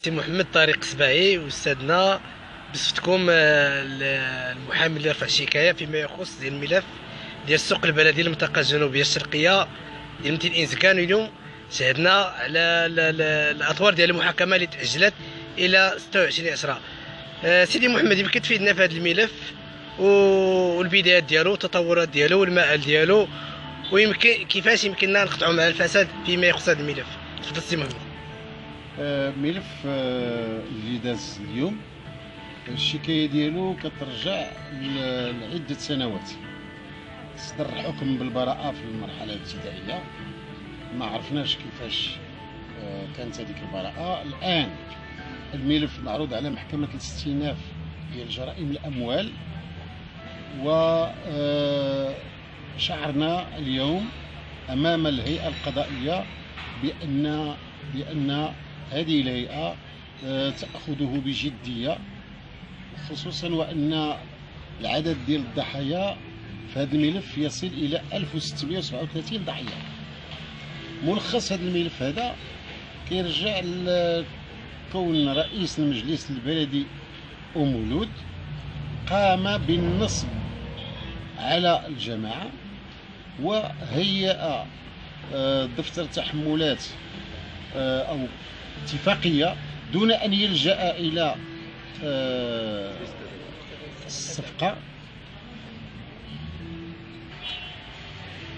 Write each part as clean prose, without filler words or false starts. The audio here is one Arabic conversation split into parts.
سي محمد طارق سباعي استاذنا بصفتكم المحامي اللي رفع شكايه فيما يخص ديال الملف ديال السوق البلدي المنطقه الجنوبيه الشرقيه ديال مدينه انسكان. اليوم شهدنا على الاطوار ديال المحاكمه اللي تاجلت الى 26/10. سيدي محمد، يمكن تفيدنا في هذا الملف والبدايات ديالو والتطورات ديالو والمآل ديالو، ويمكن كيفاش يمكننا نقطعوا مع الفساد فيما يخص هذا الملف. تفضل سي محمد. ملف اللي داز اليوم، الشكايه ديالو كترجع لعده سنوات. صدر حكم بالبراءه في المرحله الابتدائيه، ما عرفناش كيفاش كانت هذيك البراءه. الان الملف معروض على محكمه الاستئناف ديال جرائم الاموال، وشعرنا اليوم امام الهيئه القضائيه بأن هذه الهيئة تأخذه بجدية، خصوصا وأن العدد ديال الضحايا في هذا الملف يصل إلى 1637 ضحية. ملخص هذا الملف هذا كيرجع لكون رئيس المجلس البلدي أمولود قام بالنصب على الجماعة، وهيأ دفتر تحملات أو اتفاقية دون أن يلجأ إلى الصفقة.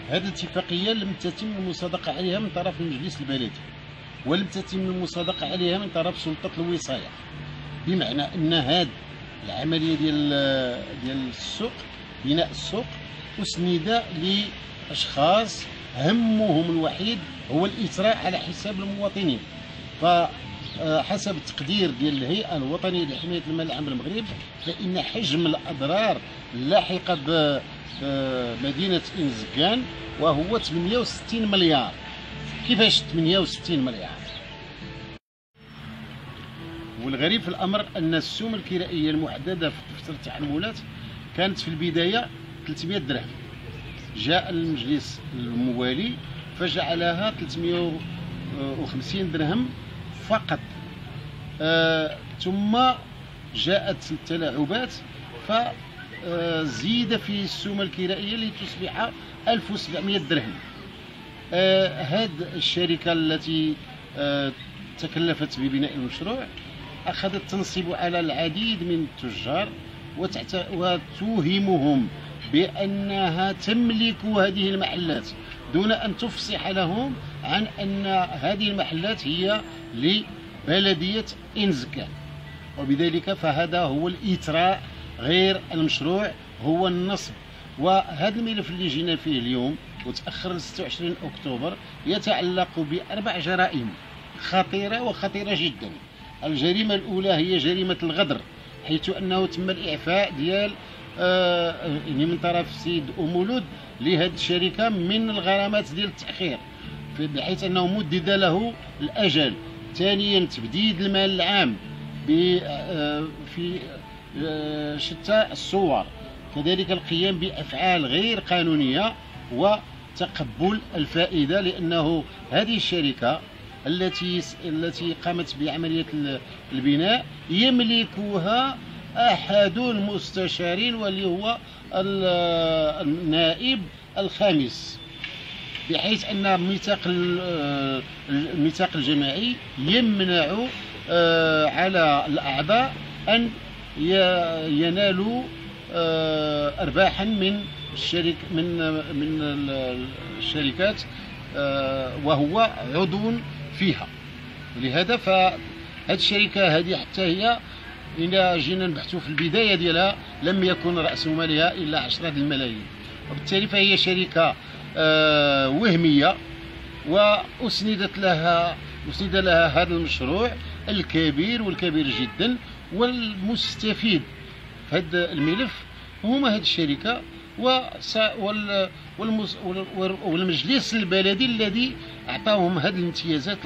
هذه الاتفاقية لم تتم المصادقة عليها من طرف المجلس البلدي، ولم تتم المصادقة عليها من طرف سلطة الوصاية، بمعنى أن هذه العملية ديال السوق، بناء السوق، أسند لأشخاص همهم الوحيد هو الإثراء على حساب المواطنين. فحسب التقدير ديال الهيئة الوطنية لحماية المال العام بالمغرب، فإن حجم الأضرار اللاحقة بمدينة إنزكان وهو 68 مليار. كيفاش 68 مليار؟ والغريب في الأمر أن السوم الكرائية المحددة في دفتر التحملات كانت في البداية 300 درهم، جاء المجلس الموالي فجعلها 350 درهم فقط. ثم جاءت التلاعبات فزيد في السومة الكرائية لتصبح 1700 درهم. هذه الشركة التي تكلفت ببناء المشروع أخذت تنصب على العديد من التجار وتوهمهم بأنها تملك هذه المحلات دون أن تفصح لهم عن أن هذه المحلات هي لبلدية إنزكان، وبذلك فهذا هو الإثراء غير المشروع، هو النصب. وهذا الملف اللي جينا فيه اليوم وتأخر ل 26 أكتوبر يتعلق ب4 جرائم خطيرة وخطيرة جدا. الجريمة الأولى هي جريمة الغدر، حيث أنه تم الإعفاء ديال من طرف السيد أمولود لهذه الشركة من الغرامات ديال التأخير، بحيث أنه مدد له الأجل. ثانيا تبديد المال العام في شتى الصور، كذلك القيام بأفعال غير قانونية وتقبل الفائدة، لأنه هذه الشركة التي قامت بعملية البناء يملكها أحد المستشارين واللي هو النائب الخامس، بحيث أن الميثاق الجماعي يمنع على الأعضاء أن ينالوا أرباحا من الشركات وهو عضو فيها. ولهذا فهذه الشركة هذه حتى هي إذا جينا نبحثوا في البداية ديالها لم يكن رأس مالها إلا 10 الملايين، وبالتالي فهي شركة وهمية، وأسند لها هذا المشروع الكبير والكبير جدا. والمستفيد في هذا الملف هما هذه الشركة والمجلس البلدي الذي أعطاهم هذه الامتيازات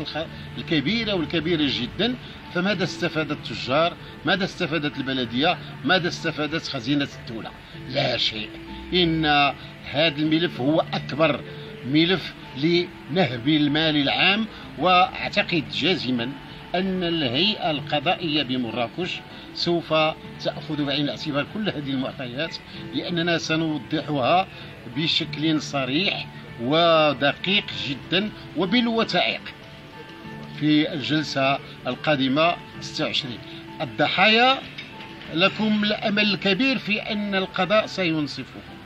الكبيرة والكبيرة جدا. فماذا استفاد التجار؟ ماذا استفادت البلدية؟ ماذا استفادت خزينة الدولة؟ لا شيء. إن هذا الملف هو أكبر ملف لنهب المال العام، وأعتقد جازما أن الهيئة القضائية بمراكش سوف تأخذ بعين الاعتبار كل هذه المعطيات، لأننا سنوضحها بشكل صريح ودقيق جدا وبالوثائق في الجلسة القادمة 26. الضحايا لكم الأمل الكبير في أن القضاء سينصفكم.